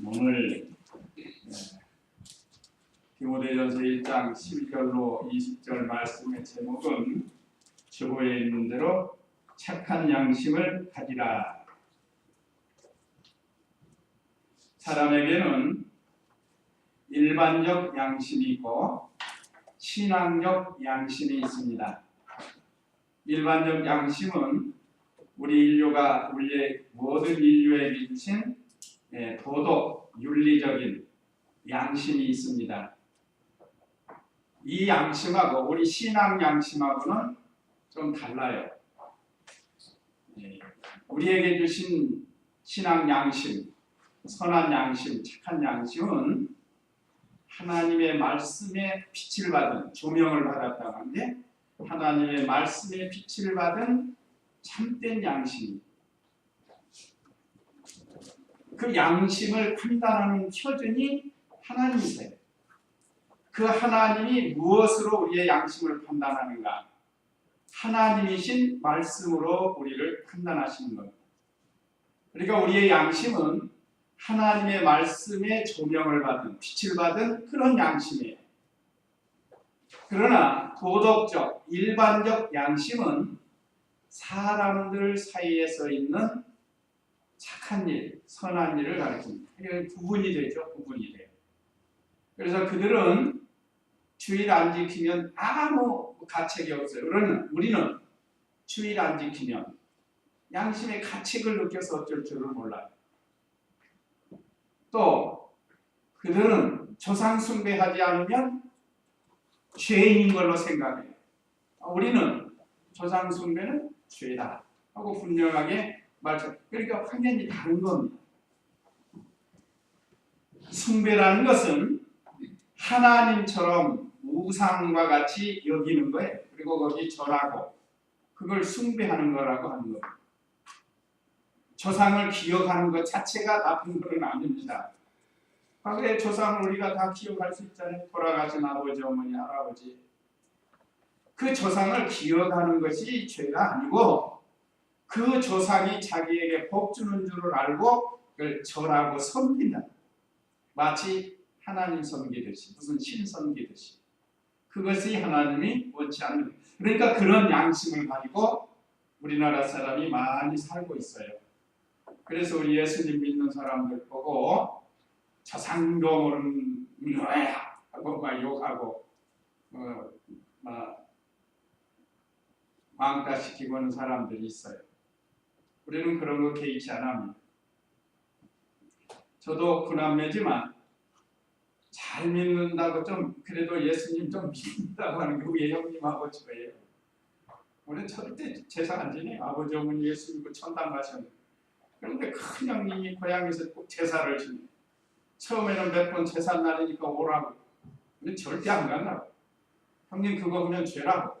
오늘 디모데전서 1장 11절로 20절 말씀의 제목은 주보에 있는 대로 착한 양심을 가지라. 사람에게는 일반적 양심이 있고 신앙적 양심이 있습니다. 일반적 양심은 우리의 모든 인류에게 주신 도덕, 윤리적인 양심이 있습니다. 이 양심하고 우리 신앙 양심하고는 좀 달라요. 우리에게 주신 신앙 양심, 선한 양심, 착한 양심은 하나님의 말씀에 빛을 받은, 조명을 받았다고 하는데 하나님의 말씀에 빛을 받은 참된 양심입니다. 그 양심을 판단하는 표준이 하나님이세요. 그 하나님이 무엇으로 우리의 양심을 판단하는가? 하나님이신 말씀으로 우리를 판단하시는 겁니다. 그러니까 우리의 양심은 하나님의 말씀에 조명을 받은, 빛을 받은 그런 양심이에요. 그러나 도덕적, 일반적 양심은 사람들 사이에서 있는 착한 일, 선한 일을 가리킵니다. 이게 구분이 되죠. 구분이 돼요. 그래서 그들은 주일 안 지키면 아무 가책이 없어요. 그러나 우리는 주일 안 지키면 양심의 가책을 느껴서 어쩔 줄을 몰라요. 또 그들은 조상 숭배하지 않으면 죄인인 걸로 생각해요. 우리는 조상 숭배는 죄다 하고 분명하게 말씀. 그러니까 확연히 다른 겁니다. 숭배라는 것은 하나님처럼 우상과 같이 여기는 거예요. 그리고 거기 절하고 그걸 숭배하는 거라고 하는 거예요. 조상을 기억하는 것 자체가 나쁜 것은 아닙니다. 과거의 조상을 우리가 다 기억할 수 있잖아요. 돌아가신 아버지, 어머니, 할아버지. 그 조상을 기억하는 것이 죄가 아니고 그 조상이 자기에게 복 주는 줄을 알고 그걸 절하고 섬긴다. 마치 하나님 섬기듯이, 무슨 신 섬기듯이. 그것이 하나님이 원치 않는 거예요. 그러니까 그런 양심을 가지고 우리나라 사람이 많이 살고 있어요. 그래서 우리 예수님 믿는 사람들 보고 조상도 모르는 거야 하고 막 욕하고 왕따시키고 하는 사람들이 있어요. 우리는 그런 거 개의치 안 합니다. 저도 구남매지만 잘 믿는다고 좀 그래도 예수님 좀 믿는다고 하는 게 우리 형님하고 저예요. 우리는 절대 제사 안 지내요. 아버지 어머니 예수 믿고 천당 가셨는데 그런데 큰 형님이 고향에서 꼭 제사를 지내요. 처음에는 몇 번 제사 날이니까 오라고. 근데 절대 안 간다고. 형님 그거 그냥 죄라고.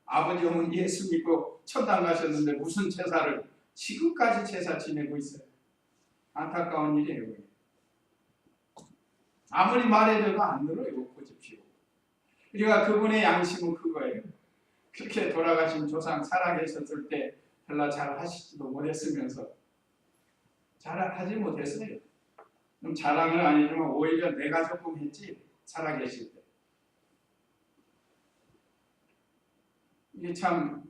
아버지 어머니 예수 믿고 천당 가셨는데 무슨 제사를 지금까지 제사 지내고 있어요. 안타까운 일이에요. 아무리 말해줘도 안 들어요. 고집피고. 그러니까 그분의 양심은 그거예요. 그렇게 돌아가신 조상 살아계셨을 때 별로 잘 하시지도 못했으면서 잘 하지 못했어요. 좀 자랑은 아니지만 오히려 내가 조금 했지 살아계실 때. 이게 참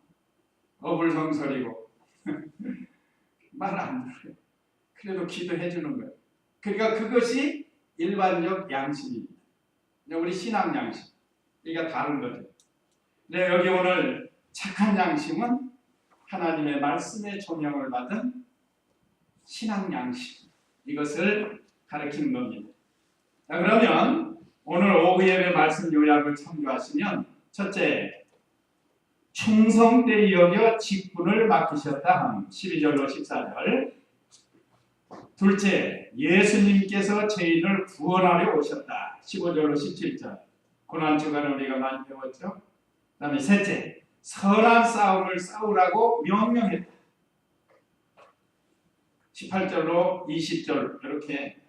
어불성설이고 말 안 들어요. 그래도 기도해 주는 거예요. 그러니까 그것이 일반적 양심입니다. 우리 신앙 양심. 이게 다른 거죠. 근데 여기 오늘 착한 양심은 하나님의 말씀에 조명을 받은 신앙 양심. 이것을 가르치는 겁니다. 자, 그러면 오늘 오후 예배 말씀 요약을 참조하시면 첫째, 충성되이 여겨 직분을 맡기셨다. 12절로 14절. 둘째, 예수님께서 죄인을 구원하려 오셨다. 15절로 17절. 고난주간을 우리가 많이 배웠죠. 그 다음에 셋째, 선한 싸움을 싸우라고 명령했다. 18절로 20절 이렇게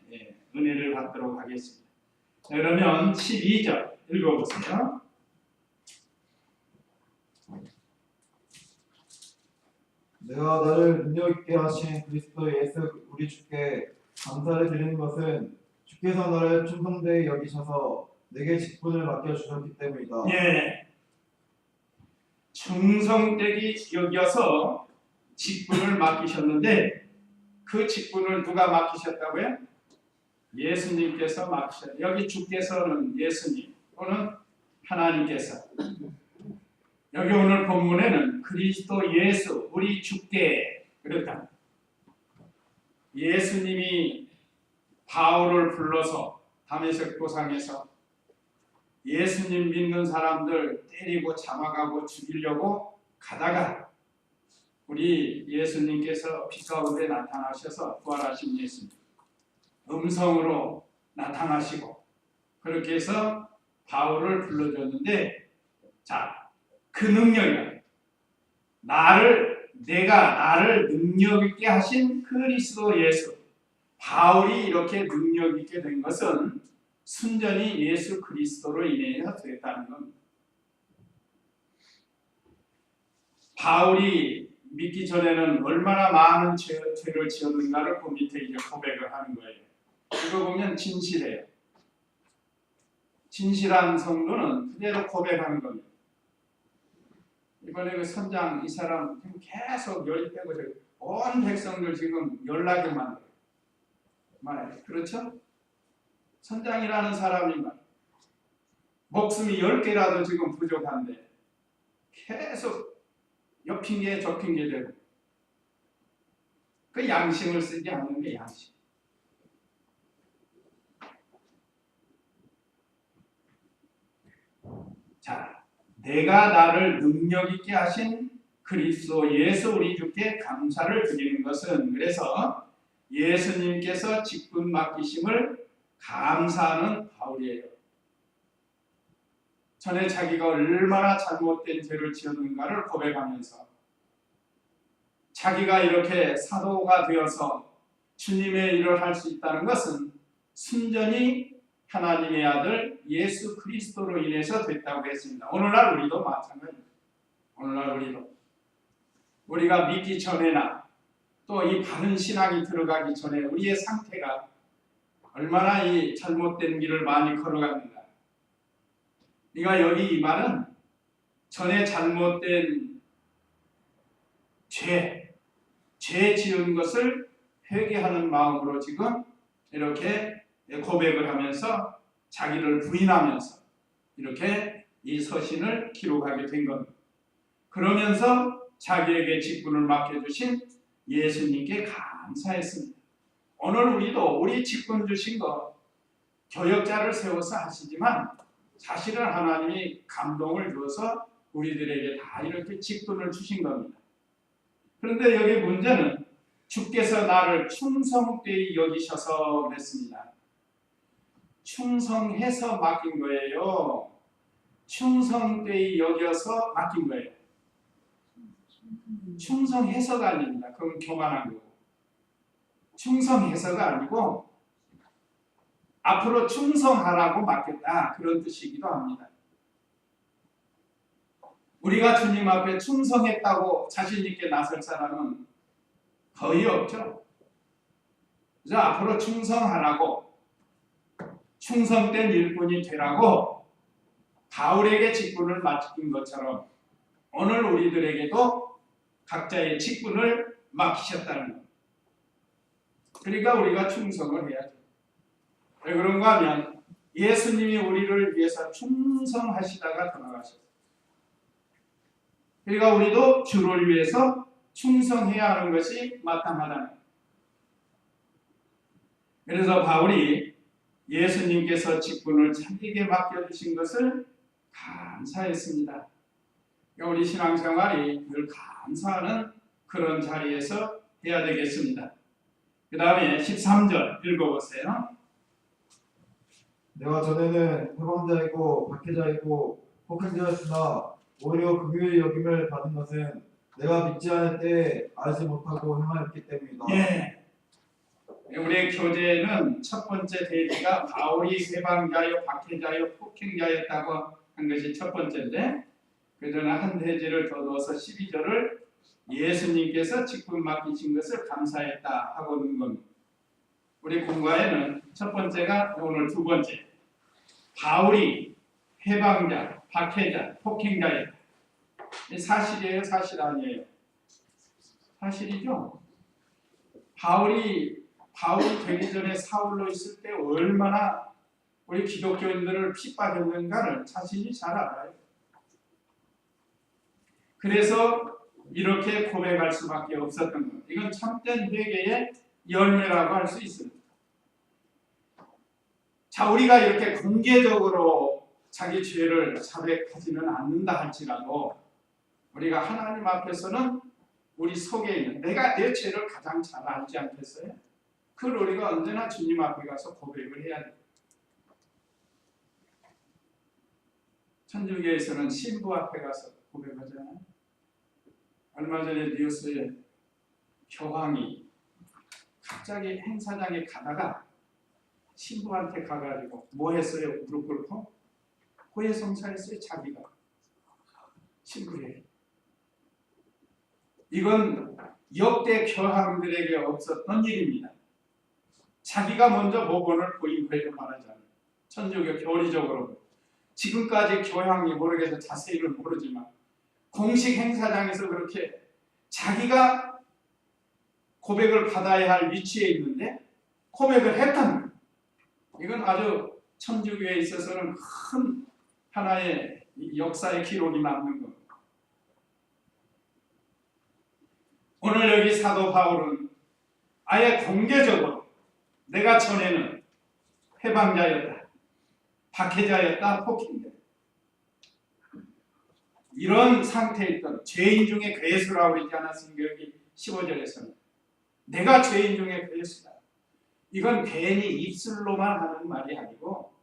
은혜를 받도록 하겠습니다. 그러면 12절 읽어보세요. 내가 나를 능력 있게 하신 그리스도 예수 우리 주께 감사를 드리는 것은 주께서 너를 충성되이 여기셔서 내게 직분을 맡겨주셨기 때문이다. 예, 충성되게 여겨서 직분을 맡기셨는데 그 직분을 누가 맡기셨다고요? 예수님께서 맡기셨어요. 여기 주께서는 예수님 또는 하나님께서, 여기 오늘 본문에는 그리스도 예수 우리 주께 그랬다. 예수님이 바울을 불러서 다메섹 도상에서 예수님 믿는 사람들 때리고 잡아가고 죽이려고 가다가 우리 예수님께서 빛 가운데 나타나셔서 부활하신 예수님 음성으로 나타나시고 그렇게 해서 바울을 불러줬는데, 자, 그 능력이야. 내가 나를 능력 있게 하신 그리스도 예수. 바울이 이렇게 능력 있게 된 것은 순전히 예수 그리스도로 인해서 됐다는 겁니다. 바울이 믿기 전에는 얼마나 많은 죄를 지었는가를 그 밑에 이제 고백을 하는 거예요. 이거 보면 진실해요. 진실한 성도는 그대로 고백하는 겁니다. 이번에 그 선장 이 사람 계속 열이 빼고 온 백성들 지금 연락이 만들어요. 말이에요. 그렇죠? 선장이라는 사람이 목숨이 10개라도 지금 부족한데 계속 옆 핑계 저 핑계 대고 그 양심을 쓰지 않는 게 양심. 자, 내가 나를 능력 있게 하신 그리스도 예수 우리 주께 감사를 드리는 것은, 그래서 예수님께서 직분 맡기심을 감사하는 바울이에요. 전에 자기가 얼마나 잘못된 죄를 지었는가를 고백하면서 자기가 이렇게 사도가 되어서 주님의 일을 할 수 있다는 것은 순전히 하나님의 아들 예수 그리스도로 인해서 됐다고 했습니다. 오늘날 우리도 마찬가지입니다. 오늘날 우리가 믿기 전에나 또 이 바른 신앙이 들어가기 전에 우리의 상태가 얼마나 이 잘못된 길을 많이 걸어갔는가. 그러니까 여기 이 말은 전에 잘못된 죄 지은 것을 회개하는 마음으로 지금 이렇게 고백을 하면서 자기를 부인하면서 이렇게 이 서신을 기록하게 된 겁니다. 그러면서 자기에게 직분을 맡겨주신 예수님께 감사했습니다. 오늘 우리도 우리 직분 주신 거 교역자를 세워서 하시지만 사실은 하나님이 감동을 주어서 우리들에게 다 이렇게 직분을 주신 겁니다. 그런데 여기 문제는 주께서 나를 충성되이 여기셔서 그랬습니다. 충성해서 맡긴 거예요. 충성되이 여겨서 맡긴 거예요. 충성해서가 아닙니다. 그건 교만한 거고. 충성해서가 아니고 앞으로 충성하라고 맡겼다, 그런 뜻이기도 합니다. 우리가 주님 앞에 충성했다고 자신 있게 나설 사람은 거의 없죠. 그래서 앞으로 충성하라고, 충성된 일꾼이 되라고 바울에게 직분을 맡긴 것처럼 오늘 우리들에게도 각자의 직분을 맡기셨다는 것. 그러니까 우리가 충성을 해야죠. 왜 그런가 하면 예수님이 우리를 위해서 충성하시다가 돌아가셨어요. 그러니까 우리도 주를 위해서 충성해야 하는 것이 마땅하다는 거예요. 그래서 바울이 예수님께서 직분을 자기에게 맡겨주신 것을 감사했습니다. 그러니까 우리 신앙생활이 늘 감사하는 그런 자리에서 해야 되겠습니다. 그 다음에 13절 읽어보세요. 내가 전에는 해방자이고 박해자이고 폭행자였으나 오히려 긍휼히 여김을 받은 것은 내가 믿지 않을 때 알지 못하고 행하였기 때문이다. 예. 우리의 교재는 첫 번째 대지가 바울이 해방자요 박해자요 폭행자였다고 한 것이 첫 번째인데, 그러나 한 대지를 더 넣어서 12절을 예수님께서 직분 맡기신 것을 감사했다 하고 있는 겁니다. 우리 공과에는 첫 번째가 오늘 두 번째, 바울이 해방자, 박해자, 폭행자였다. 이 사실이에요, 사실 아니에요? 사실이죠. 바울이 되기 전에 사울로 있을 때 얼마나 우리 기독교인들을 핍박했는가를 자신이 잘 알아요. 그래서 이렇게 고백할 수밖에 없었던 것. 이건 참된 회개의 열매라고 할 수 있습니다. 자, 우리가 이렇게 공개적으로 자기 죄를 자백하지는 않는다 할지라도 우리가 하나님 앞에서는 우리 속에 있는 내가 내 죄를 가장 잘 알지 않겠어요? 그걸 우리가 언제나 주님 앞에 가서 고백을 해야 돼요. 천주교에서는 신부 앞에 가서 고백하잖아요. 얼마 전에 뉴스에 교황이 갑자기 행사장에 가다가 신부한테 가가지고 뭐 했어요? 무릎 꿇고 고해성사했어요. 자기가 신부에게. 이건 역대 교황들에게 없었던 일입니다. 자기가 먼저 모범을 보인 거예요. 말하자면 천주교 교리적으로 지금까지 교황이 모르겠어 자세히는 모르지만 공식 행사장에서 그렇게 자기가 고백을 받아야 할 위치에 있는데 고백을 했다는 거예요. 이건 아주 천주교에 있어서는 큰 하나의 역사의 기록이 남는 겁니다. 오늘 여기 사도 바울은 아예 공개적으로 내가 전에는 해방자였다, 박해자였다, 폭행자였다. 이런 상태에 있던 죄인 중에 괴수라고 그러지 않았습니까? 여기 15절에서는 내가 죄인 중에 괴수다. 이건 괜히 입술로만 하는 말이 아니고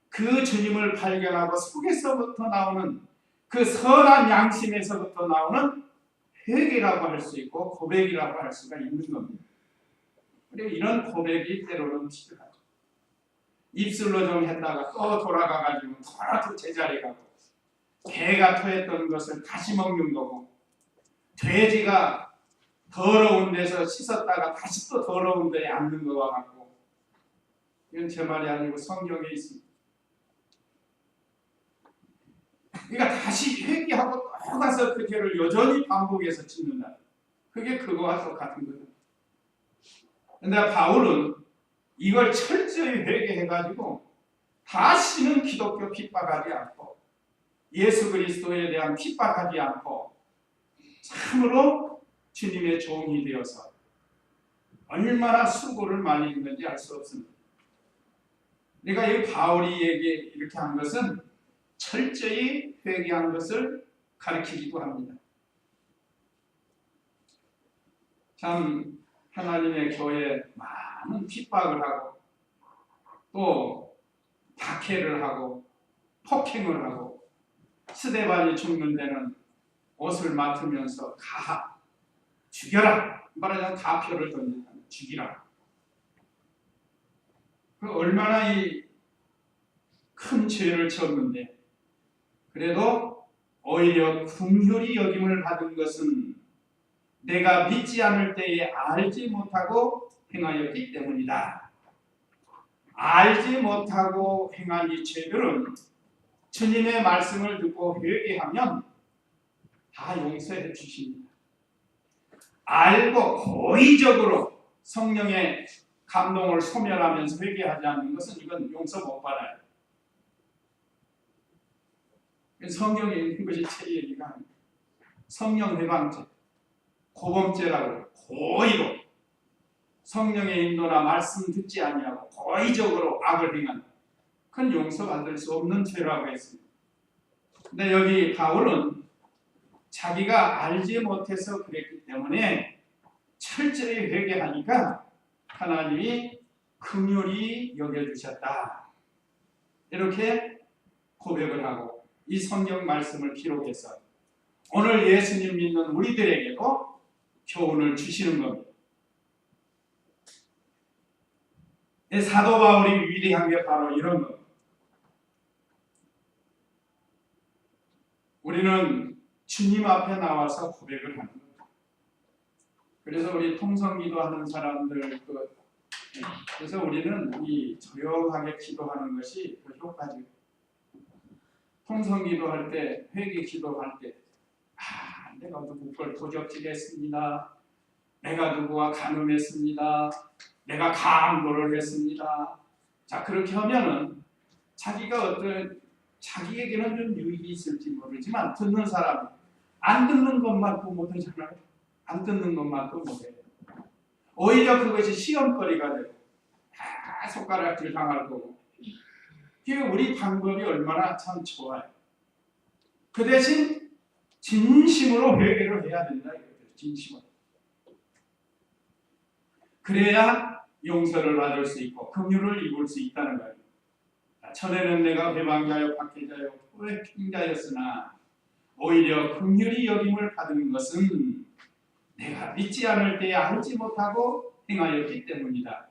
그 주님을 발견하고 속에서부터 나오는 그 선한 양심에서부터 나오는 회개라고 할 수 있고 고백이라고 할 수가 있는 겁니다. 그리고 이런 고백이 때로는 필요하죠. 입술로 좀 했다가 또 돌아가가지고 또 제자리에 가고 개가 토했던 것을 다시 먹는 거고 돼지가 더러운 데서 씻었다가 다시 또 더러운 데에 앉는 거와 같고 이건 제 말이 아니고 성경에 있습니다. 그러니까 다시 회개하고 또 가서 그 죄를 여전히 반복해서 짓는다. 그게 그거와 똑같은 거죠. 근데 바울은 이걸 철저히 회개해가지고 다시는 기독교 핍박하지 않고 예수 그리스도에 대한 핍박하지 않고 참으로 주님의 종이 되어서 얼마나 수고를 많이 했는지 알 수 없습니다. 그러니까 이 바울이 이렇게 한 것은 철저히 회개한 것을 가리키기도 합니다. 참 하나님의 교회에 많은 핍박을 하고 또 박해를 하고 폭행을 하고 스데반이 죽는 데는 옷을 맡으면서 가 죽여라 말하자면 가표를 던진다 죽이라. 그 얼마나 이 큰 죄를 지었는데 그래도 오히려 긍휼히 여김을 받은 것은 내가 믿지 않을 때에 알지 못하고 행하였기 때문이다. 알지 못하고 행한 이 죄들은 주님의 말씀을 듣고 회개하면 다 용서해 주십니다. 알고 고의적으로 성령의 감동을 소멸하면서 회개하지 않는 것은 이건 용서 못 받아요. 성경에 있는 것이 제 얘기가 아닙니다. 성령 해방죄, 고범죄라고 고의로 성령의 인도나 말씀 듣지 아니하고 고의적으로 악을 행한 그건 용서받을 수 없는 죄라고 했습니다. 근데 여기 바울은 자기가 알지 못해서 그랬기 때문에 철저히 회개하니까 하나님이 긍휼히 여겨주셨다. 이렇게 고백을 하고 이 성경 말씀을 기록해서 오늘 예수님 믿는 우리들에게도 교훈을 주시는 겁니다. 사도 바울이 위대한 게 바로 이런 겁니다. 우리는 주님 앞에 나와서 고백을 하는 겁니다. 그래서 우리 통성기도 하는 사람들 그래서 우리는 이 조용하게 기도하는 것이 더 효과적이에요. 통성기도 할 때, 회개 기도할 때, 내가 누구 걸 도적질했습니다. 내가 누구와 간음했습니다. 내가 강도를 했습니다. 자, 그렇게 하면은 자기가 자기에게는 좀 유익이 있을지 모르지만 듣는 사람은 안 듣는 것만도 못하잖아요. 안 듣는 것만도 못해요. 오히려 그것이 시험거리가 되고 손가락질 당할 거고. 우리 방법이 얼마나 참 좋아요. 그 대신 진심으로 회개를 해야 된다 이거죠. 진심으로. 그래야 용서를 받을 수 있고 긍휼을 입을 수 있다는 거예요. 전에는 내가 회방자요 박해자요 핑자였으나 오히려 긍휼히 여김을 받은 것은 내가 믿지 않을 때에 알지 못하고 행하였기 때문이다.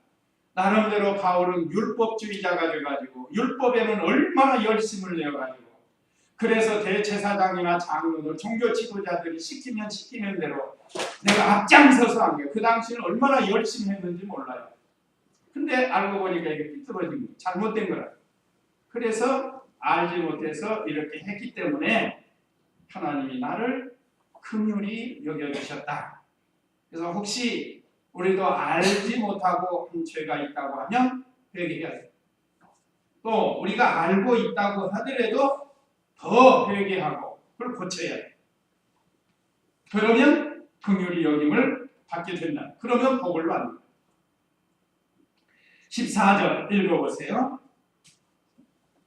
나름대로 바울은 율법주의자가 돼가지고 율법에는 얼마나 열심을 내어가지고 그래서 대제사장이나 장로들 종교 지도자들이 시키면 시키는 대로 내가 앞장서서 한 거예요. 그 당시에는 얼마나 열심히 했는지 몰라요. 근데 알고 보니까 이게 삐뚤어진 거, 잘못된 거라. 그래서 알지 못해서 이렇게 했기 때문에 하나님이 나를 긍휼히 여겨주셨다. 그래서 혹시 우리도 알지 못하고 한 죄가 있다고 하면 회개해야 돼요. 또 우리가 알고 있다고 하더라도 더 회개하고 그걸 고쳐야 돼요. 그러면 긍휼히 여김을 받게 된다. 그러면 복을 받는다. 14절 읽어보세요.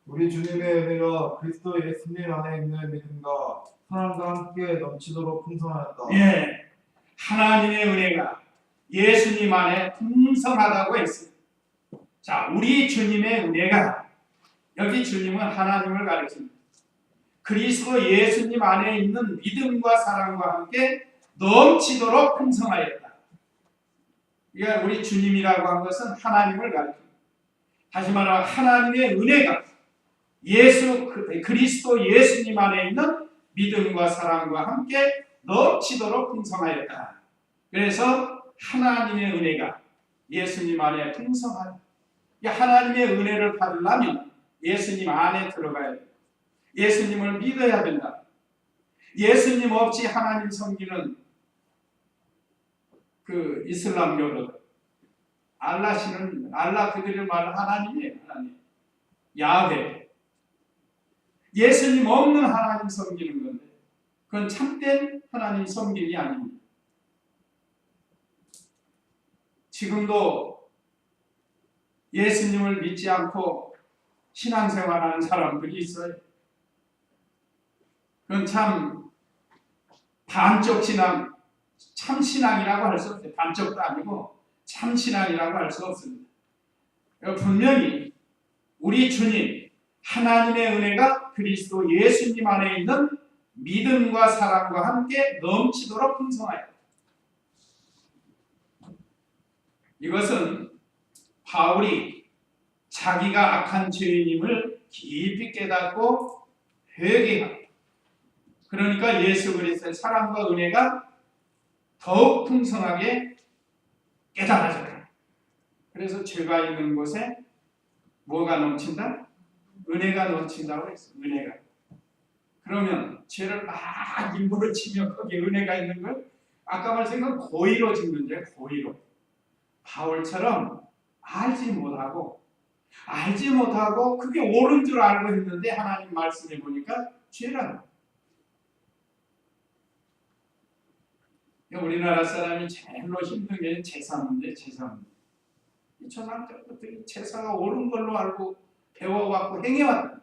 우리 주님의 은혜가 그리스도 예수님 안에 있는 믿음과 사랑과 함께 넘치도록 풍성하였다. 예, 하나님의 은혜가 예수님 안에 풍성하다고 했습니다. 자, 우리 주님의 은혜가 여기 주님은 하나님을 가리킵니다. 그리스도 예수님 안에 있는 믿음과 사랑과 함께 넘치도록 풍성하였다. 그러니까 우리 주님이라고 한 것은 하나님을 가리킵니다. 다시 말하면 하나님의 은혜가 그리스도 예수님 안에 있는 믿음과 사랑과 함께 넘치도록 풍성하였다. 그래서 하나님의 은혜가 예수님 안에 풍성하다. 하나님의 은혜를 받으려면 예수님 안에 들어가야 돼요. 예수님을 믿어야 된다. 예수님 없이 하나님 섬기는 그 이슬람교도들, 알라 그들을 말하는 하나님이에요. 하나님. 야훼. 예수님 없는 하나님 섬기는 건데 그건 참된 하나님 섬김이 아닙니다. 지금도 예수님을 믿지 않고 신앙생활하는 사람들이 있어요. 그건 참 반쪽 신앙, 참 신앙이라고 할 수 없어요. 반쪽도 아니고 참 신앙이라고 할 수 없습니다. 분명히 우리 주님 하나님의 은혜가 그리스도 예수님 안에 있는 믿음과 사랑과 함께 넘치도록 풍성하여. 이것은 바울이 자기가 악한 죄인임을 깊이 깨닫고 회개하고 그러니까 예수 그리스도의 사랑과 은혜가 더욱 풍성하게 깨달아져요. 그래서 죄가 있는 곳에 뭐가 넘친다? 은혜가 넘친다고 했어요. 은혜가. 그러면 죄를 막 일부러 치며 거기에 은혜가 있는 걸 아까 말씀한 건 고의로 짓는 죄, 고의로. 바울처럼 알지 못하고 그게 옳은 줄 알고 있는데 하나님 말씀해 보니까 죄라는. 우리나라 사람이 제일로 힘든 게 제사 문제, 제사 문제. 이 조상 때부터 제사가 옳은 걸로 알고 배워왔고 행해왔다.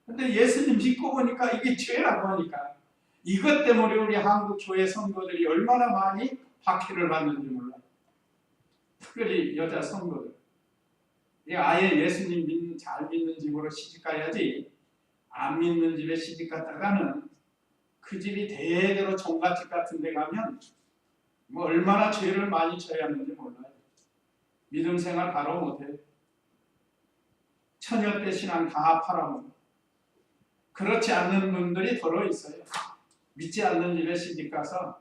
근데 예수님 믿고 보니까 이게 죄라고 하니까 이것 때문에 우리 한국 교회 성도들이 얼마나 많이 박해를 받는지 몰라요. 특별히 여자 성도들. 아예 예수님 잘 믿는 집으로 시집가야지 안 믿는 집에 시집갔다가는 그 집이 대대로 종갓집 같은 데 가면 뭐 얼마나 죄를 많이 져야 하는지 몰라요. 믿음 생활 바로 못해요. 처녀 때 신앙 다 팔아먹어요. 그렇지 않는 분들이 더러 있어요. 믿지 않는 집에 시집가서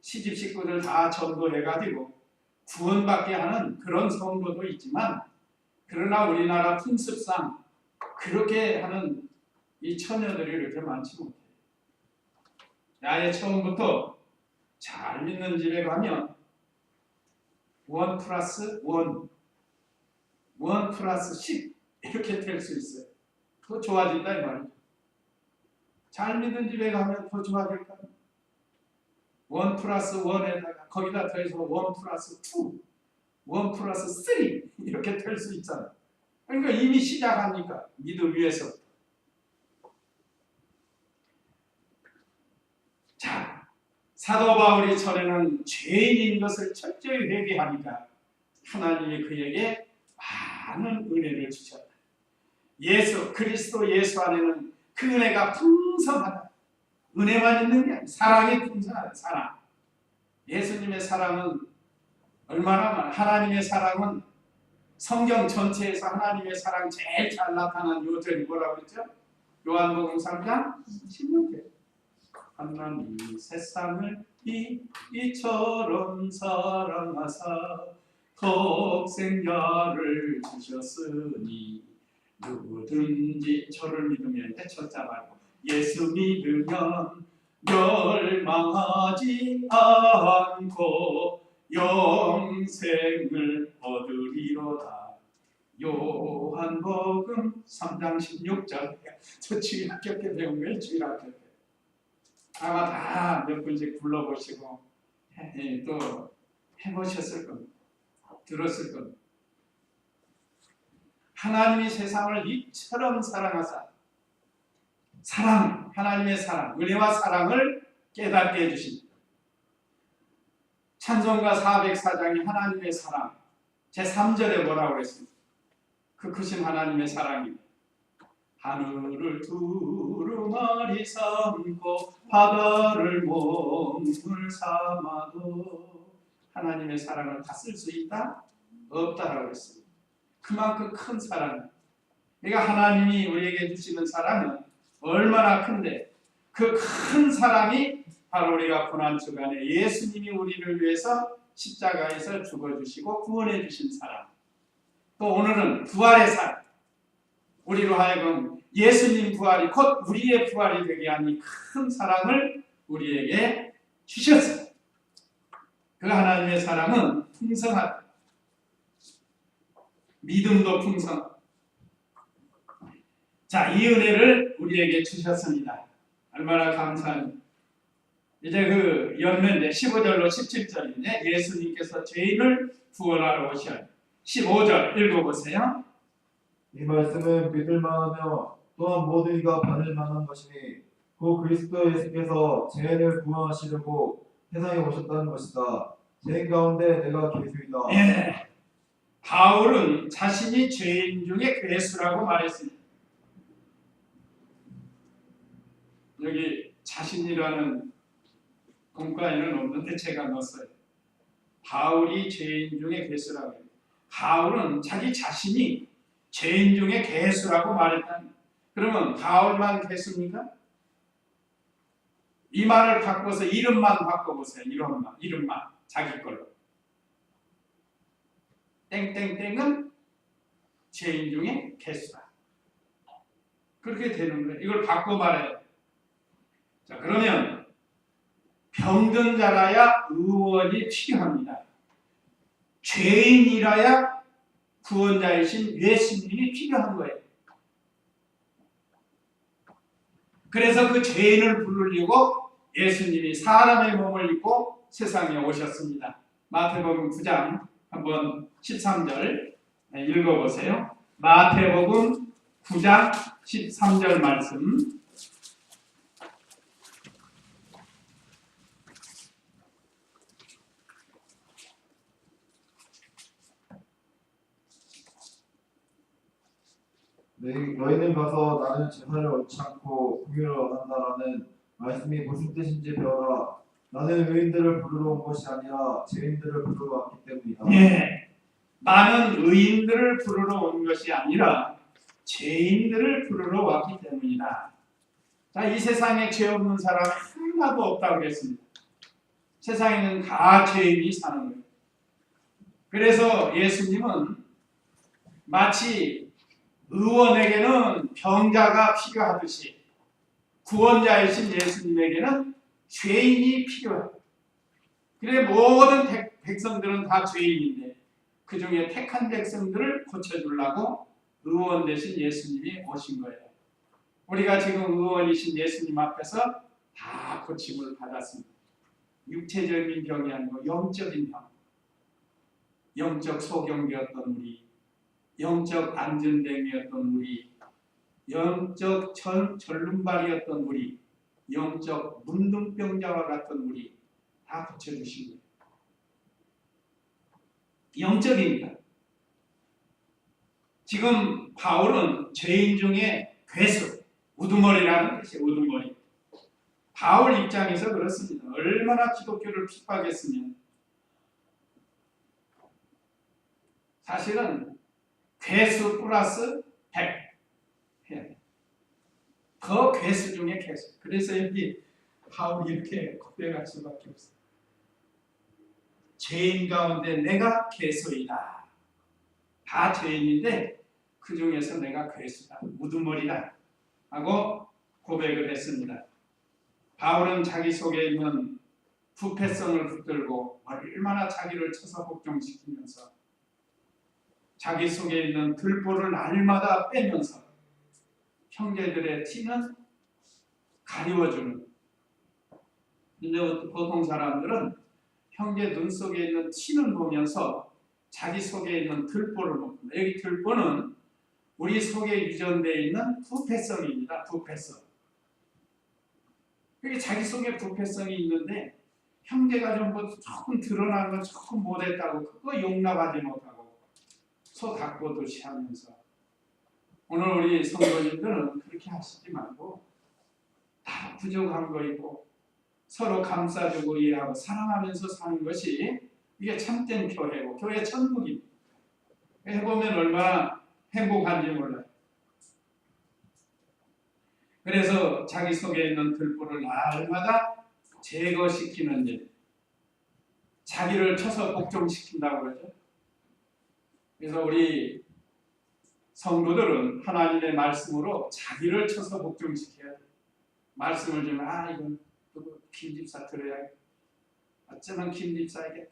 시집 식구들 다 전도해가지고 구원받게 하는 그런 성도도 있지만 그러나 우리나라 풍습상 그렇게 하는 이 처녀들이 이렇게 많지 못해요. 아예 처음부터 잘 믿는 집에 가면 1 플러스 1, 1 플러스 10 이렇게 될 수 있어요. 더 좋아진다 이 말이죠. 잘 믿는 집에 가면 더 좋아질까요? 1 플러스 1에다가 거기다 더해서 1 플러스 2, 1 플러스 3 이렇게 될 수 있잖아요. 그러니까 이미 시작하니까 믿음 위에서. 자, 사도 바울이 전에는 죄인인 것을 철저히 회개하니까 하나님이 그에게 많은 은혜를 주셨다. 예수 그리스도 예수 안에는 그 은혜가 풍성하다. 은혜만 있는 게 아니라 사랑이 풍성하다. 사랑. 예수님의 사랑은 얼마나 많아. 하나님의 사랑은 성경 전체에서 하나님의 사랑 제일 잘 나타난 요절이 뭐라고 그랬죠? 요한복음 3장 16절. 하나님이 세상을 이처럼 사랑하사 독생자를 주셨으니 누구든지 저를 믿으면 첫자 말고 예수 믿으면 멸망하지 않고 영생을 얻으리로다. 요한복음 3장 16절. 저 주일학교 때 배운 거예요. 주일학교 때. 아마 다 몇 분씩 불러보시고 또 해보셨을 겁니다. 들었을 겁니다. 하나님이 세상을 이처럼 사랑하사 사랑, 하나님의 사랑, 은혜와 사랑을 깨닫게 해주십니다. 찬송가 404장이 하나님의 사랑 제3절에 뭐라고 그랬습니까? 그 크신 하나님의 사랑입니다. 하늘을 두루마리 삼고 바다를 몸을 삼아도 하나님의 사랑을 다 쓸 수 있다? 없다라고 했습니다. 그만큼 큰 사랑. 그러니까 하나님이 우리에게 주시는 사랑은 얼마나 큰데 그 큰 사랑이 바로 우리가 고난주간에 예수님이 우리를 위해서 십자가에서 죽어주시고 구원해 주신 사랑. 또 오늘은 부활의 사랑. 우리로 하여금 예수님 부활이 곧 우리의 부활이 되게 하니 큰 사랑을 우리에게 주셨어요. 그 하나님의 사랑은 풍성하다. 믿음도 풍성하다. 자, 이 은혜를 우리에게 주셨습니다. 얼마나 감사합니다. 이제 그 열매인데 15절로 17절인데 예수님께서 죄인을 구원하러 오셔요. 15절 읽어보세요. 이 말씀은 믿을 만하며 또한 모든 이가 받을 만한 것이니 그 그리스도 예수께서 죄인을 구원하시려고 세상에 오셨다는 것이다. 죄인 가운데 내가 괴수이다. 예. 바울은 자신이 죄인 중에 괴수라고 말했습니다. 여기 자신이라는 공과에는 없는데 제가 넣었어요. 바울이 죄인 중에 괴수라고 해요. 바울은 자기 자신이 죄인 중에 괴수라고 말했다니. 그러면 바울만 괴수입니까? 이 말을 바꿔서 이름만 바꿔보세요. 이름만 자기 걸로. 땡땡땡은 죄인 중에 괴수다. 그렇게 되는 거예요. 이걸 바꿔 말해요. 자, 그러면 병든 자라야 의원이 필요합니다. 죄인이라야 구원자이신 예수님이 필요한 거예요. 그래서 그 죄인을 부르려고 예수님이 사람의 몸을 입고 세상에 오셨습니다. 마태복음 9장 한번 13절 읽어보세요. 마태복음 9장 13절 말씀. 너희는 가서 나는 제사를 옳지 않고 공의를 원한다라는 말씀이 무슨 뜻인지 배워라. 나는 의인들을 부르러 온 것이 아니라 죄인들을 부르러 왔기 때문이다. 예, 나는 의인들을 부르러 온 것이 아니라 죄인들을 부르러 왔기 때문이다. 자, 이 세상에 죄 없는 사람이 하나도 없다고 그랬습니다. 세상에는 다 죄인이 사는 거예요. 그래서 예수님은 마치 의원에게는 병자가 필요하듯이 구원자이신 예수님에게는 죄인이 필요해요. 그래 모든 백성들은 다 죄인인데 그 중에 택한 백성들을 고쳐주려고 의원 되신 예수님이 오신 거예요. 우리가 지금 의원이신 예수님 앞에서 다 고침을 받았습니다. 육체적인 병이 아니고 영적인 병, 영적 소경이었던 우리, 영적 안전뱅이였던 우리, 영적 절름발이었던 우리, 영적 문둥병자와 같은 우리 다 고쳐주신 거예요. 영적입니다. 지금 바울은 죄인 중에 괴수, 우두머리라는 뜻이에요. 우두머리. 바울 입장에서 그렇습니다. 얼마나 기독교를 핍박했으면 사실은 괴수 플러스 100 해야 돼요. 더 괴수 중에 괴수. 그래서 여기 바울이 이렇게 고백할 수밖에 없어요. 죄인 가운데 내가 괴수이다. 다 죄인인데 그 중에서 내가 괴수다. 우두머리다. 하고 고백을 했습니다. 바울은 자기 속에 있는 부패성을 붙들고 얼마나 자기를 쳐서 복종시키면서 자기 속에 있는 들보를 날마다 빼면서 형제들의 티는 가리워주는. 근데 보통 사람들은 형제 눈 속에 있는 티는 보면서 자기 속에 있는 들보를 못 본다. 여기 들보는 우리 속에 유전되어 있는 부패성입니다. 부패성. 여기 자기 속에 부패성이 있는데 형제가 좀 조금 드러난 건 조금 못했다고 그거 용납하지 못하고 소 닦고듯이 하면서 오늘 우리 성도님들은 그렇게 하시지 말고 다 부족한 거 있고 서로 감싸주고 이해하고 사랑하면서 사는 것이 이게 참된 교회고 교회 천국입니다. 해보면 얼마나 행복한지 몰라요. 그래서 자기 속에 있는 들보를 날마다 제거시키는 일, 자기를 쳐서 복종시킨다고 그러죠. 그래서 우리 성도들은 하나님의 말씀으로 자기를 쳐서 복종시켜야 돼요. 말씀을 주면 이건 김집사 들어야 어쩌면 김집사에게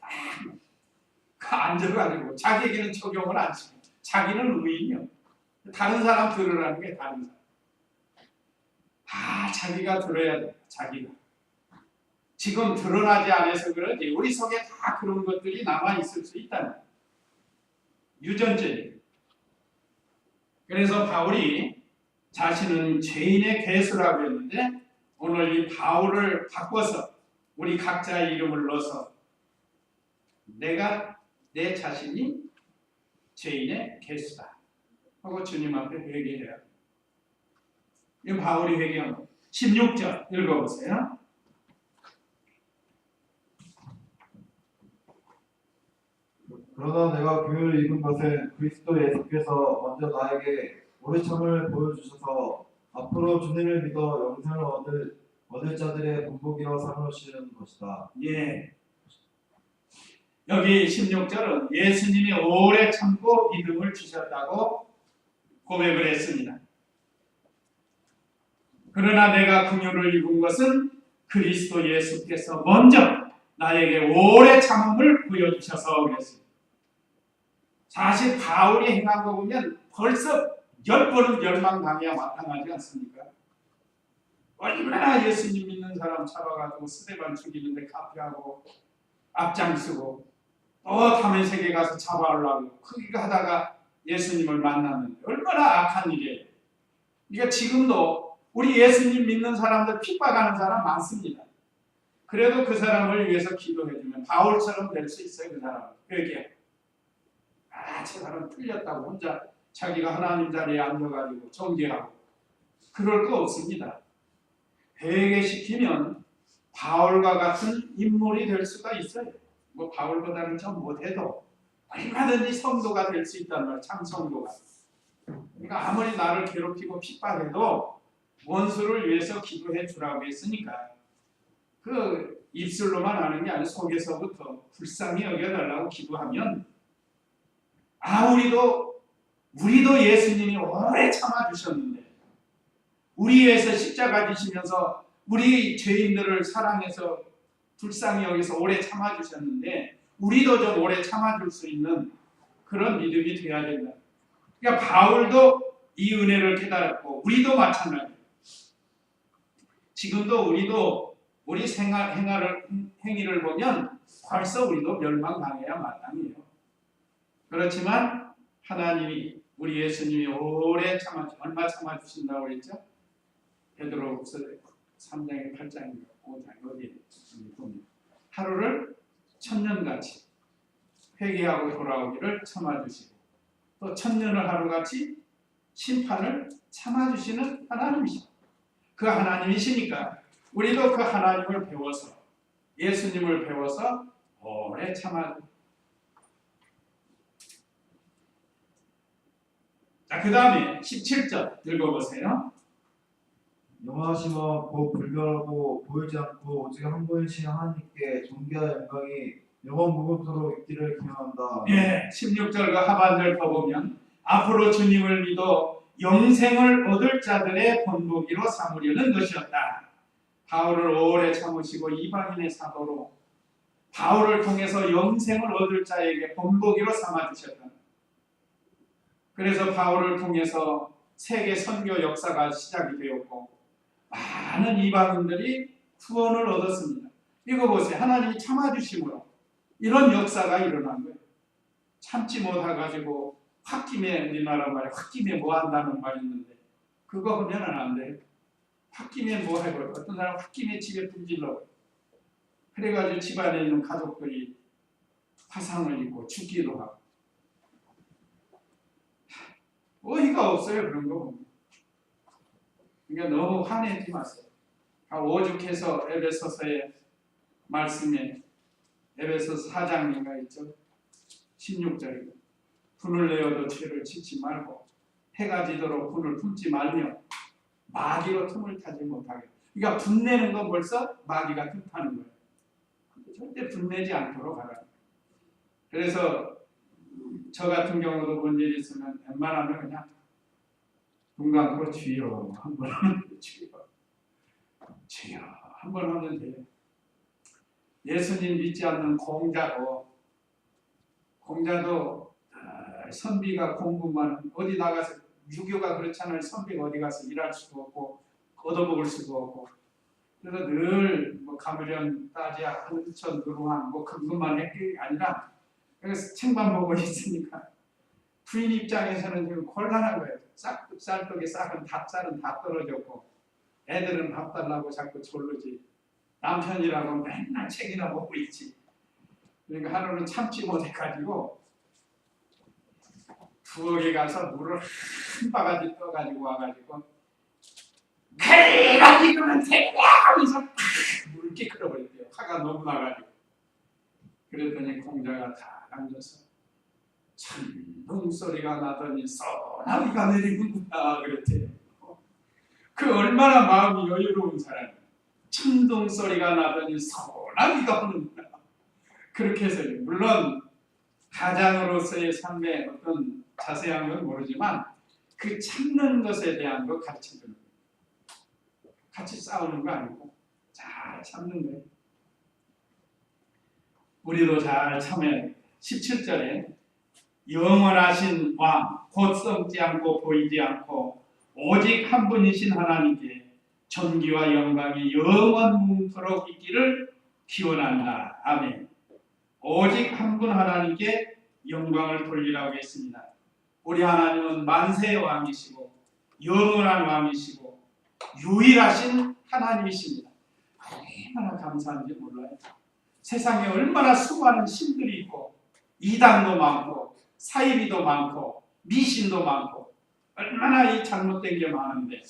딱 앉아가지고 자기에게는 적용을 안 시켜요. 자기는 의인이요. 다른 사람 들으라는 게 다른 사람. 다 자기가 들어야 돼. 자기가. 지금 드러나지 않아서 그런지 우리 속에 다 그런 것들이 남아 있을 수 있다는 유전적이에요. 그래서 바울이 자신은 죄인의 괴수라고 했는데 오늘 이 바울을 바꿔서 우리 각자의 이름을 넣어서 내가 내 자신이 죄인의 괴수다 하고 주님 앞에 회개해요. 이 바울이 회개한 거. 16절 읽어보세요. 그러나 내가 교훈을 입은 것은 그리스도 예수께서 먼저 나에게 오래 참을 보여주셔서 앞으로 주님을 믿어 영생을 얻을 자들의 본보기로 삼으시는 것이다. 예. 여기 16절은 예수님이 오래 참고 믿음을 주셨다고 고백을 했습니다. 그러나 내가 긍휼을 입은 것은 그리스도 예수께서 먼저 나에게 오래 참음을 보여주셔서 그랬습니다. 사실 바울이 행한 거 보면 벌써 10번은 멸망당해야 마땅하지 않습니까? 얼마나 예수님 믿는 사람 잡아가지고 스데반 죽이는데 카피하고 앞장서고 또 다메섹에 가서 잡아오려고 그거 하다가 예수님을 만났는데 얼마나 악한 일이에요. 그러니까 지금도 우리 예수님 믿는 사람들 핍박하는 사람 많습니다. 그래도 그 사람을 위해서 기도해주면 바울처럼 될 수 있어요. 그 사람은. 그렇게 저 사람 틀렸다고 혼자 자기가 하나님 자리에 앉아가지고 정죄하고 그럴 거 없습니다. 회개시키면 바울과 같은 인물이 될 수가 있어요. 뭐 바울보다는 좀 못해도 얼마든지 성도가 될 수 있단 말이에요. 참 성도가. 그러니까 아무리 나를 괴롭히고 핍박해도 원수를 위해서 기도해 주라고 했으니까 그 입술로만 하는 게 아니라 속에서부터 불쌍히 여겨달라고 기도하면 우리도 예수님이 오래 참아주셨는데, 우리 위해서 십자가 지시면서 우리 죄인들을 사랑해서 불쌍히 여기서 오래 참아주셨는데, 우리도 좀 오래 참아줄 수 있는 그런 믿음이 되어야 된다. 그러니까 바울도 이 은혜를 깨달았고, 우리도 마찬가지예요. 지금도 우리도 우리 행위를 보면 벌써 우리도 멸망당해야 마땅해요. 그렇지만 하나님이, 우리 예수님이 오래 얼마 참아주신다고 그랬죠? 베드로후서 3장에 8장인가 5장 어디에 보면 하루를 천년같이 회개하고 돌아오기를 참아주시고, 또 천년을 하루같이 심판을 참아주시는 하나님이시죠. 그 하나님이시니까 우리도 그 하나님을 배워서, 예수님을 배워서 오래 참아. 자, 그 다음에 17절 읽어보세요. 영화심은 곧 불멸하고 보이지 않고 오직 한 분이신 하나님께 존귀와 영광이 영원 무궁토록 있기를 기원한다. 예, 16절과 하반절 더 보면 앞으로 주님을 믿어 영생을 얻을 자들의 본보기로 삼으려는 것이었다. 바울을 오래 참으시고 이방인의 사도로 바울을 통해서 영생을 얻을 자에게 본보기로 삼아주셨다. 그래서 바울을 통해서 세계 선교 역사가 시작이 되었고, 많은 이방인들이 구원을 얻었습니다. 이거 보세요. 하나님이 참아주심으로 이런 역사가 일어난 거예요. 참지 못해가지고 홧김에, 우리나라 말에 홧김에 뭐 한다는 말이 있는데, 그거 하면은 안 돼요. 홧김에 뭐 해버려. 어떤 사람은 홧김에 집에 불질러. 그래가지고 집안에 있는 가족들이 화상을 입고 죽기도 하고. 어이가 없어요, 그런 거 보면. 그러니까 너무 화내지 마세요. 오죽해서 에베소서의 말씀에, 에베소서 4장인가 있죠? 16절에 분을 내어도 죄를 짓지 말고 해가 지도록 분을 품지 말며 마귀로 틈을 타지 못하게. 그러니까 분내는 건 벌써 마귀가 틈타는 거예요. 절대 분내지 않도록 하라. 그래서 저 같은 경우도 뭔 일 있으면 웬만하면 그냥 눈 감고 주여 한번 하면 주여 한번 하면 돼요. 예수님 믿지 않는 공자도 선비가 공부만 어디 나가서, 유교가 그렇잖아요. 선비가 어디 가서 일할 수도 없고 얻어먹을 수도 없고, 그래서 늘 뭐 가물련 따지야 한천 누루한 뭐 그것만 했던 게 아니라, 그래서 책만 보고 있으니까 부인 입장에서는 지금 곤란한 거예요. 쌀떡에 쌀은 다 떨어졌고, 애들은 밥 달라고 자꾸 졸르지, 남편이라고 맨날 책이나 보고 있지. 그러니까 하루는 참지 못해가지고 부엌에 가서 물을 한 바가지 떠가지고 와가지고 그래가지고는 되냐 하면서 물을 끼끌어버렸대요. 화가 너무 나가지고. 그랬더니 공자가 다 앉아서 천둥 소리가 나더니 소나기가 내리는구나 그랬대요. 그 얼마나 마음이 여유로운 사람이에요. 천둥 소리가 나더니 소나기가 오는구나. 그렇게 해서, 물론 가장으로서의 삶의 어떤 자세한 건 모르지만 그 참는 것에 대한 거 가르쳐주는 거예요. 같이 싸우는 거 아니고 잘 참는 거예요. 우리도 잘 참아야 돼요. 17절에 영원하신 왕, 곧 썩지 않고 보이지 않고 오직 한 분이신 하나님께 존귀와 영광이 영원무토록 있기를 기원한다. 아멘. 오직 한 분 하나님께 영광을 돌리라고 했습니다. 우리 하나님은 만세의 왕이시고 영원한 왕이시고 유일하신 하나님이십니다. 얼마나 감사한지 몰라요. 세상에 얼마나 수많은 신들이 있고 이단도 많고 사이비도 많고 미신도 많고 얼마나 이 잘못된 게 많은데,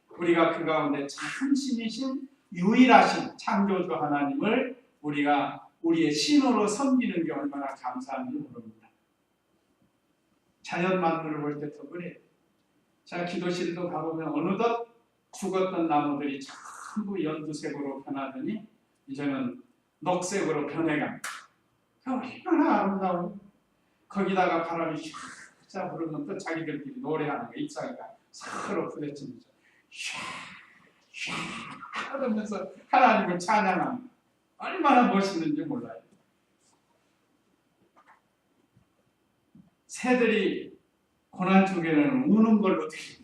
우리가 그 가운데 참 신이신 유일하신 창조주 하나님을 우리가 우리의 신으로 섬기는 게 얼마나 감사한지 모릅니다. 자연 만물을 볼 때 더 그래요. 자, 기도실도 가보면 어느덧 죽었던 나무들이 전부 연두색으로 변하더니 이제는 녹색으로 변해갑니다. 얼마나 아름다워요. 거기다가 바람이 샥 부르면 또 자기들끼리 노래하는 거 입장이가 서로 부딪히면서 샥 하면서 하나님을 찬양하는 얼마나 멋있는지 몰라요. 새들이 고난 중에는 우는 걸로 들리고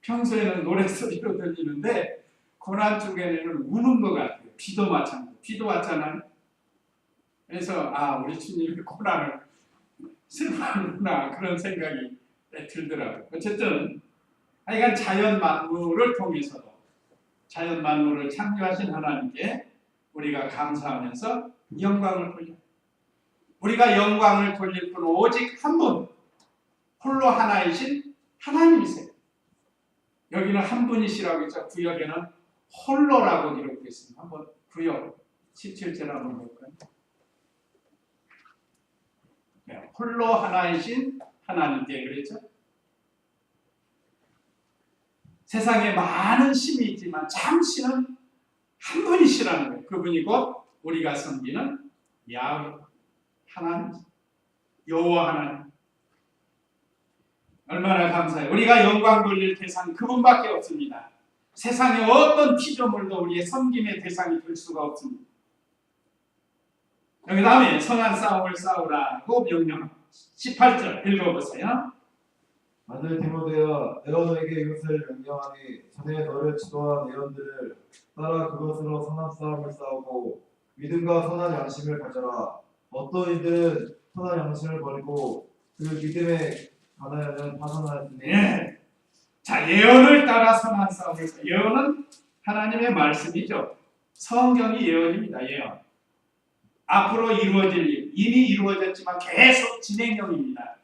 평소에는 노래소리로 들리는데 고난 중에는 우는 것 같아요. 비도 마찬가지. 비도 왔잖아요. 그래서 우리 주님이 고난을 슬퍼하는구나 그런 생각이 들더라고요. 어쨌든 하여간 자연 만물을 통해서도 자연 만물을 창조하신 하나님께 우리가 감사하면서 영광을 돌려 우리가 영광을 돌릴 분은 오직 한 분 홀로 하나이신 하나님이세요. 여기는 한 분이시라고 했죠. 구역에는 홀로라고 기록되어 있습니다. 한번 구역 17절 한번 볼까요? 네, 홀로 하나이신 하나님께 그랬죠. 세상에 많은 신이 있지만 참 신은 한 분이시라는 거예요. 그분이 곧 우리가 섬기는 야훼 하나님, 여호와 하나님. 얼마나 감사해요. 우리가 영광 돌릴 대상 그분밖에 없습니다. 세상에 어떤 피조물도 우리의 섬김의 대상이 될 수가 없습니다. 여기 다음에 선한 싸움을 싸우라고 명령 18절 읽어보세요. 아들 디모데야, 내가 너에게 이것을 명령하니 전에 너를 지도한 예언들을 따라 그것으로 선한 싸움을 싸우고 믿음과 선한 양심을 가져라. 어떤 이들은 선한 양심을 버리고 그 믿음에 가나야는 파산하였으니. 예. 자, 예언을 따라 선한 싸움을 싸우. 예언은 하나님의 말씀이죠. 성경이 예언입니다. 예언. 앞으로 이루어질 일, 이미 이루어졌지만 계속 진행형입니다.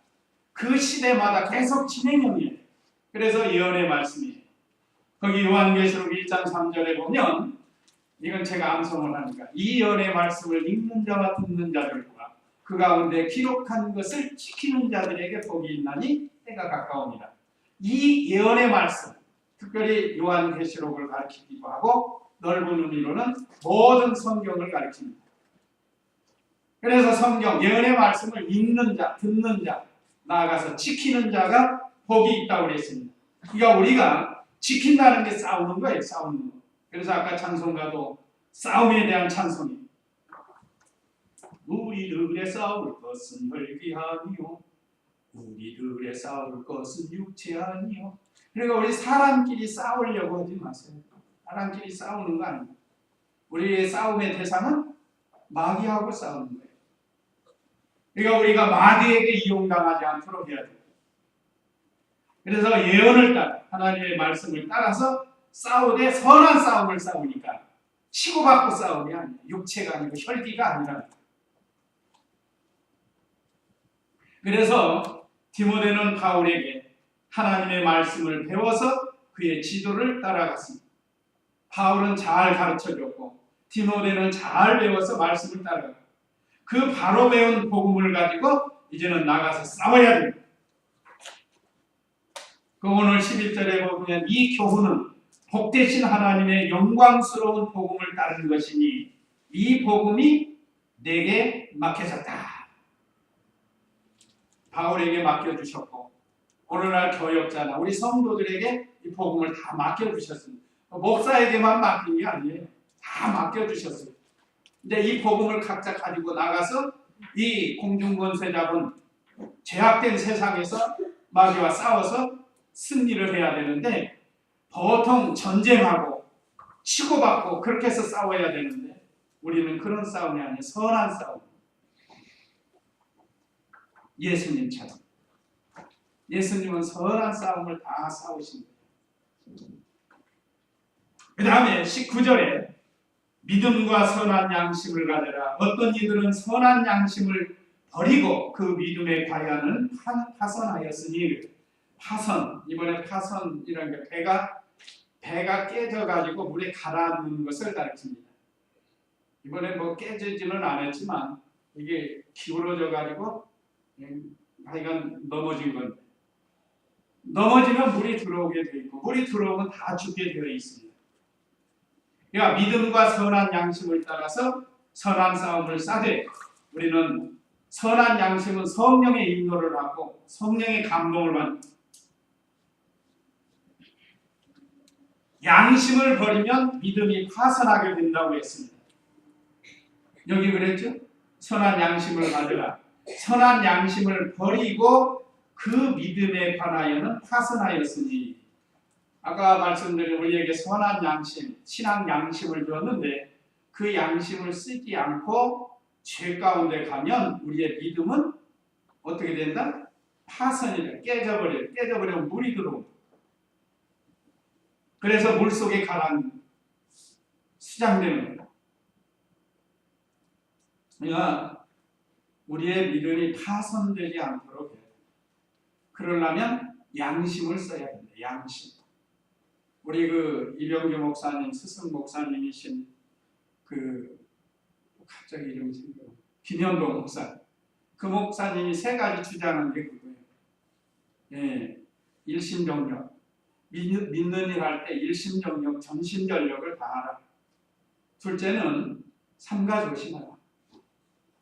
그 시대마다 계속 진행형이에요. 그래서 예언의 말씀이에요. 거기 요한계시록 1장 3절에 보면 이건 제가 암송을 하니까 이 예언의 말씀을 읽는 자와 듣는 자들과 그 가운데 기록한 것을 지키는 자들에게 복이 있나니 때가 가까웁니다. 이 예언의 말씀, 특별히 요한계시록을 가리키기도 하고 넓은 의미로는 모든 성경을 가리킵니다. 그래서 성경, 예언의 말씀을 읽는 자, 듣는 자, 나아가서 지키는 자가 복이 있다고 그랬습니다. 그러니까 우리가 지킨다는 게 싸우는 거예요. 싸우는 거. 그래서 아까 찬송가도 싸움에 대한 찬송이 우리들의 싸울 것은 혈기 아니요 우리들의 싸울 것은 육체 아니요. 그러니까 우리 사람끼리 싸우려고 하지 마세요. 사람끼리 싸우는 거 아닙니다. 우리의 싸움의 대상은 마귀하고 싸우는 거예요. 그러니까 우리가 마귀에게 이용당하지 않도록 해야 돼요. 그래서 예언을 따라 하나님의 말씀을 따라서 싸우되 선한 싸움을 싸우니까 치고받고 싸움이 아니에요. 육체가 아니고 혈기가 아니라. 그래서 디모데는 바울에게 하나님의 말씀을 배워서 그의 지도를 따라갔습니다. 바울은 잘 가르쳐줬고 디모데는 잘 배워서 말씀을 따라갔고 그 바로 배운 복음을 가지고 이제는 나가서 싸워야 됩니다. 그 오늘 11절에 보면 이 교훈은 복되신 하나님의 영광스러운 복음을 따르는 것이니 이 복음이 내게 맡겨졌다. 바울에게 맡겨주셨고 오늘날 교역자나 우리 성도들에게 이 복음을 다 맡겨주셨습니다. 목사에게만 맡긴 게 아니에요. 다 맡겨주셨어요. 근데 이 복음을 각자 가지고 나가서 이 공중권세 잡은 죄악된 세상에서 마귀와 싸워서 승리를 해야 되는데 보통 전쟁하고 치고받고 그렇게 해서 싸워야 되는데 우리는 그런 싸움이 아니에요. 선한 싸움. 예수님처럼. 예수님은 선한 싸움을 다 싸우신 거예요. 그 다음에 19절에 믿음과 선한 양심을 가져라. 어떤 이들은 선한 양심을 버리고 그 믿음의 과연은 파선하였으니 파선, 이번에 파선이라는 게 배가 깨져가지고 물에 가라앉는 것을 가르칩니다. 이번에 뭐 깨지지는 않았지만 이게 기울어져가지고 하여간 넘어진 건데 넘어지면 물이 들어오게 되어 있고 물이 들어오면 다 죽게 되어 있습니다. 그러니까 믿음과 선한 양심을 따라서 선한 싸움을 싸되 우리는 선한 양심은 성령의 인도를 하고 성령의 감동을 받는, 양심을 버리면 믿음이 파산하게 된다고 했습니다. 여기 그랬죠? 선한 양심을 가져라. 선한 양심을 버리고 그 믿음에 관하여는 파선하였으니, 아까 말씀드린 우리에게 선한 양심, 신앙 양심을 주었는데 그 양심을 쓰지 않고 죄 가운데 가면 우리의 믿음은 어떻게 된다? 파선이 돼. 깨져버려요. 깨져버리면 물이 들어오고, 그래서 물속에 가라앉는, 수장되는 거예요. 그러니까 우리의 믿음이 파손되지 않도록 해야 돼요. 그러려면 양심을 써야 된다. 양심. 우리 그 이병규 목사님, 스승 목사님이신 갑자기 이름이 생겨요. 김현동 목사. 그 목사님이 세 가지 주장한 게 그거예요. 예, 일심정력. 믿는 일 할 때 일심정력, 전심전력을 다하라. 둘째는 삼가 조심하라.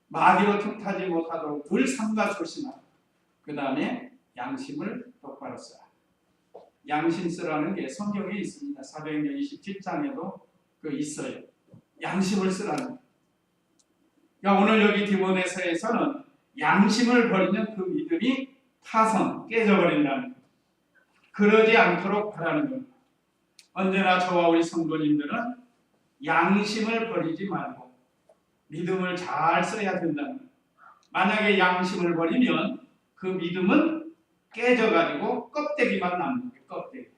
마디로 틈타지 못하도록 늘 삼가 조심하라. 그 다음에 양심을 똑바로 써라. 양심 쓰라는 게 성경에 있습니다. 사도행전 27장에도 있어요. 양심을 쓰라는. 그러니까 오늘 여기 디모데서에서는 양심을 버리면 그 믿음이 파손, 깨져버린다는 것. 그러지 않도록 하라는 것. 언제나 저와 우리 성도님들은 양심을 버리지 말고 믿음을 잘 써야 된다는 것. 만약에 양심을 버리면 그 믿음은 깨져가지고 껍데기만 남는 거예요. 껍데기.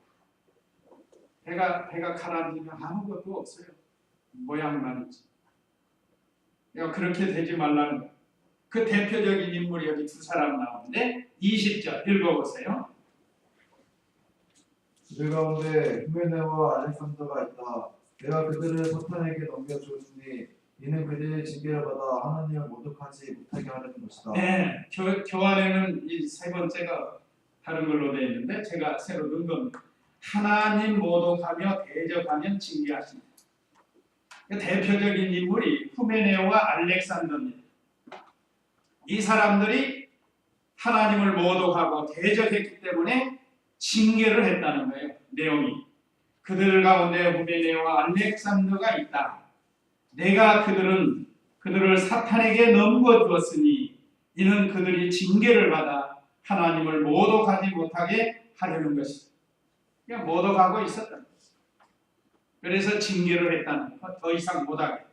배가 가라앉으면 아무것도 없어요. 모양만 있지. 그러니까 그렇게 되지 말라는 거예요. 그 대표적인 인물이 여기 두 사람 나오는데 20절 읽어보세요. 그들 가운데 후메네와 알렉산더가 있다. 내가 그들을 사탄에게 넘겨주었으니 이는 그들의 징계를 받아 하나님을 모독하지 못하게 하려는 것이다. 네, 교환에는 이 세 번째가 다른 걸로 되어 있는데 제가 새로 넣은 겁니다. 하나님 모독하며 대적하면 징계하십니다. 대표적인 인물이 후메네오와 알렉산더입니다. 이 사람들이 하나님을 모독하고 대적했기 때문에 징계를 했다는 거예요. 내용이. 그들 가운데 후메네오와 알렉산더가 있다. 내가 그들을 사탄에게 넘겨주었으니 이는 그들이 징계를 받아 하나님을 모독하지 못하게 하려는 것이다. 그냥 모독하고 있었다. 그래서 징계를 했다는 것. 더 이상 못하게.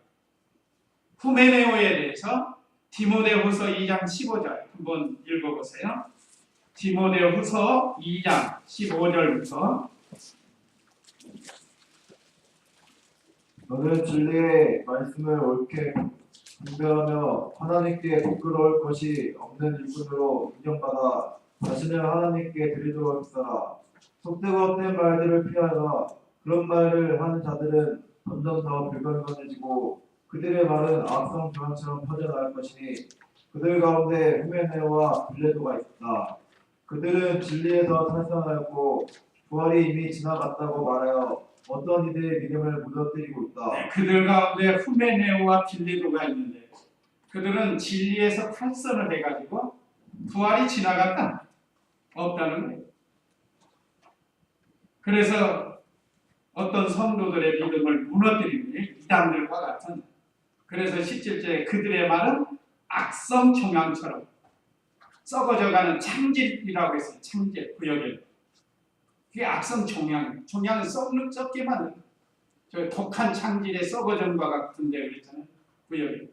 후메네오에 대해서 디모데후서 2장 15절 한번 읽어보세요. 디모데후서 2장 15절부터 너는 진리의 말씀을 옳게 분별하며 하나님께 부끄러울 것이 없는 일꾼으로 인정받아 자신을 하나님께 드리도록 했어라. 속되고 헛된 말들을 피하라. 그런 말을 하는 자들은 점점 더 불건건해지고 그들의 말은 악성 교환처럼 퍼져나갈 것이니 그들 가운데 후메네와 빌레도가 있다. 그들은 진리에서 탈선하였고 부활이 이미 지나갔다고 말하여 어떤 이들의 믿음을 무너뜨리고 있다. 네, 그들 가운데 후메네오와 빌레도가 있는데 그들은 진리에서 탈선을 해가지고 부활이 지나갔다. 없다는 거예요. 그래서 어떤 성도들의 믿음을 무너뜨리는 거예요. 이단들과 같은. 그래서 17절에 그들의 말은 악성 종양처럼 썩어져가는 창질이라고 했어요. 창질, 구역에. 그게 악성 종양. 종양은 썩기만 해요. 저 독한 창질의 썩어짐과 같은데 그랬잖아요. 구역에.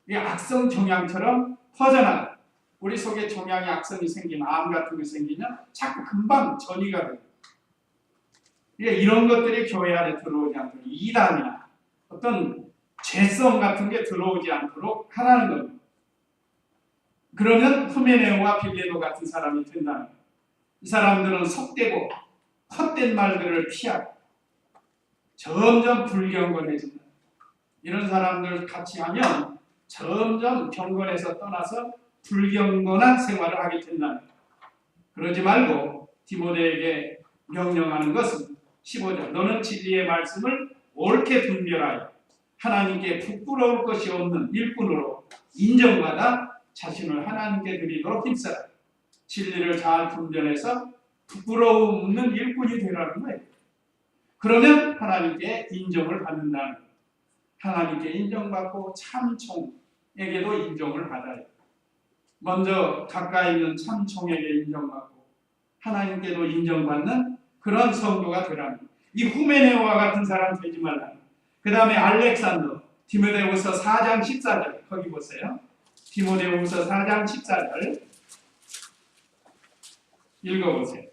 이게 악성 종양처럼 퍼져나가. 우리 속에 종양이 악성이 생기면, 암 같은 게 생기면 자꾸 금방 전이가 돼요. 이런 것들이 교회 안에 들어오지 않도록 이단이나 어떤 죄성 같은 게 들어오지 않도록 하라는 겁니다. 그러면 후메네오와 빌레도 같은 사람이 된다는 거예요. 이 사람들은 속되고 헛된 말들을 피하고 점점 불경건해진다. 이런 사람들 같이 하면 점점 경건에서 떠나서 불경건한 생활을 하게 된다는 거예요. 그러지 말고 디모데에게 명령하는 것은 15절 너는 진리의 말씀을 옳게 분별하여 하나님께 부끄러울 것이 없는 일꾼으로 인정받아 자신을 하나님께 드리도록 힘써라. 진리를 잘 분별해서 부끄러움 없는 일꾼이 되라는 거예요. 그러면 하나님께 인정을 받는다는 거예요. 하나님께 인정받고 참총에게도 인정을 받아요. 먼저 가까이 있는 참총에게 인정받고 하나님께도 인정받는 그런 성도가 되라는 거예요. 이 후메네오와 같은 사람 되지 말라는 거예요. 그 다음에 알렉산더, 디모데후서 4장 14절 거기 보세요. 디모데후서 4장 14절 읽어보세요.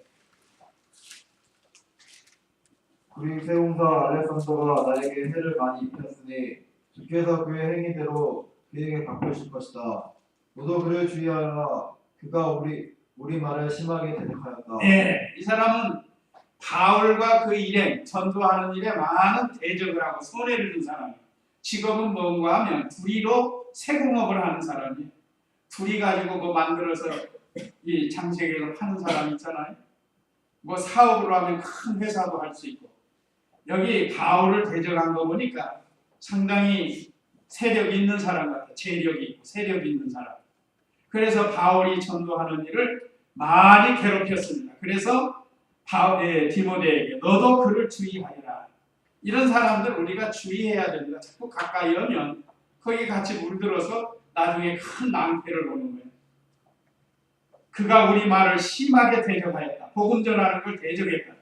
그리스 세공사 알렉산더가 나에게 해를 많이 입혔으니 주께서 그의 행위대로 그에게 갚으실 것이다. 너도 그를 주의하라. 그가 우리 말을 심하게 대적하였다. 네, 이 사람은 바울과 그 일행, 전도하는 일에 많은 대적을 하고 손해를 준 사람이에요. 직업은 뭔가 하면 두리로 세공업을 하는 사람이에요. 두리 가지고 뭐 만들어서 이 장식을 파는 사람 있잖아요. 뭐 사업으로 하면 큰 회사도 할 수 있고. 여기 바울을 대적한 거 보니까 상당히 세력이 있는 사람 같아요. 재력이 있고 세력이 있는 사람. 그래서 바울이 전도하는 일을 많이 괴롭혔습니다. 그래서 디모데에게 너도 그를 주의하여라. 이런 사람들 우리가 주의해야 됩니다. 자꾸 가까이 오면 거기 같이 물들어서 나중에 큰 낭패를 보는 거예요. 그가 우리 말을 심하게 대적하였다. 복음 전하는 걸 대적했다.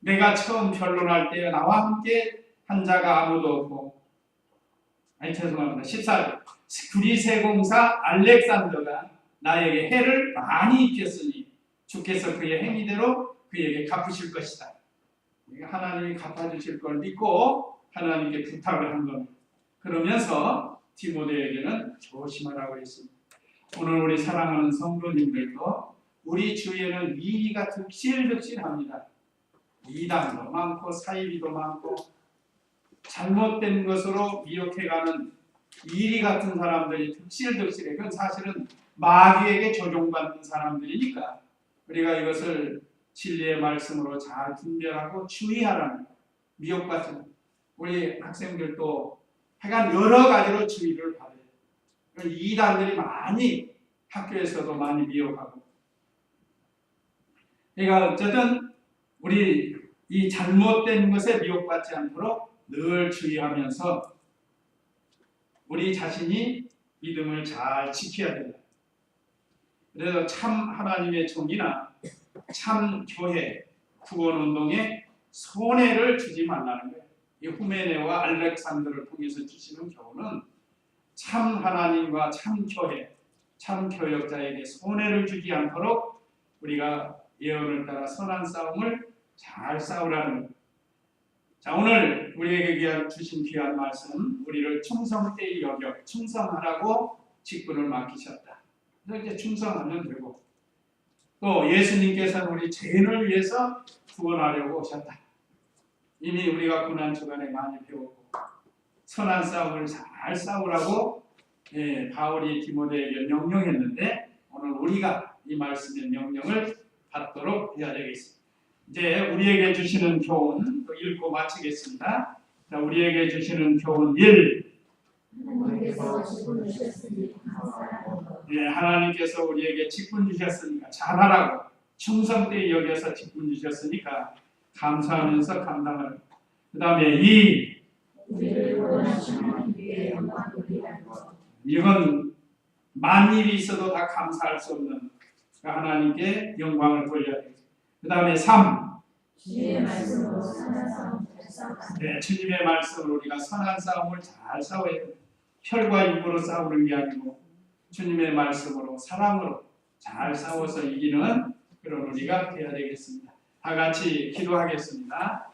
내가 처음 변론할 때 나와 함께 한 자가 아무도 없고 죄송합니다. 14절 구리세공사 알렉산더가 나에게 해를 많이 입혔으니 주께서 그의 행위대로 그에게 갚으실 것이다. 하나님이 갚아주실 걸 믿고 하나님께 부탁을 한 겁니다. 그러면서 디모데에게는 조심하라고 했습니다. 오늘 우리 사랑하는 성도님들도 우리 주위에는 미리가 득실득실합니다. 이단도 많고 사이비도 많고 잘못된 것으로 미혹해가는 이리 같은 사람들이 득실득실해. 그건 사실은 마귀에게 조종받는 사람들이니까 우리가 이것을 진리의 말씀으로 잘 분별하고 주의하라는 미혹받은 우리 학생들도 하여간 여러 가지로 주의를 받아요. 이단들이 많이 학교에서도 많이 미혹하고 그러니까 어쨌든 우리 이 잘못된 것에 미혹받지 않도록 늘 주의하면서 우리 자신이 믿음을 잘 지켜야 된다. 그래서 참 하나님의 종이나 참 교회 구원운동에 손해를 주지 말라는 거예요. 이 후메네와 알렉산더를 통해서 주시는 교훈은 참 하나님과 참 교회, 참 교역자에게 손해를 주지 않도록 우리가 예언을 따라 선한 싸움을 잘 싸우라는 거예요. 자, 오늘 우리에게 주신 귀한 말씀, 우리를 충성되이 여겨 충성하라고 직분을 맡기셨다. 그래서 이제 충성하면 되고 또 예수님께서는 우리 죄인을 위해서 구원하려고 오셨다. 이미 우리가 고난 주간에 많이 배웠고 선한 싸움을 잘 싸우라고 바울이 디모데에게 명령했는데 오늘 우리가 이 말씀의 명령을 받도록 해야 되겠습니다. 이제 우리에게 주시는 교훈 또 읽고 마치겠습니다. 자, 우리에게 주시는 교훈 1. 하나님께서 우리에게 직분 주셨으니까 잘하라고 충성되이 여겨서 직분 주셨으니까 감사하면서 감당하라. 그 다음에 2. 이건 만일이 있어도 다 감사할 수 없는 하나님께 영광을 돌려야 되겠습니다. 그 다음에 3. 주님의 말씀으로 우리가 선한 싸움을 잘 싸워야 됩니다. 혈과 입으로 싸우는 게 아니고 주님의 말씀으로 사랑으로 잘 싸워서 이기는 그런 우리가 되어야 되겠습니다. 다 같이 기도하겠습니다.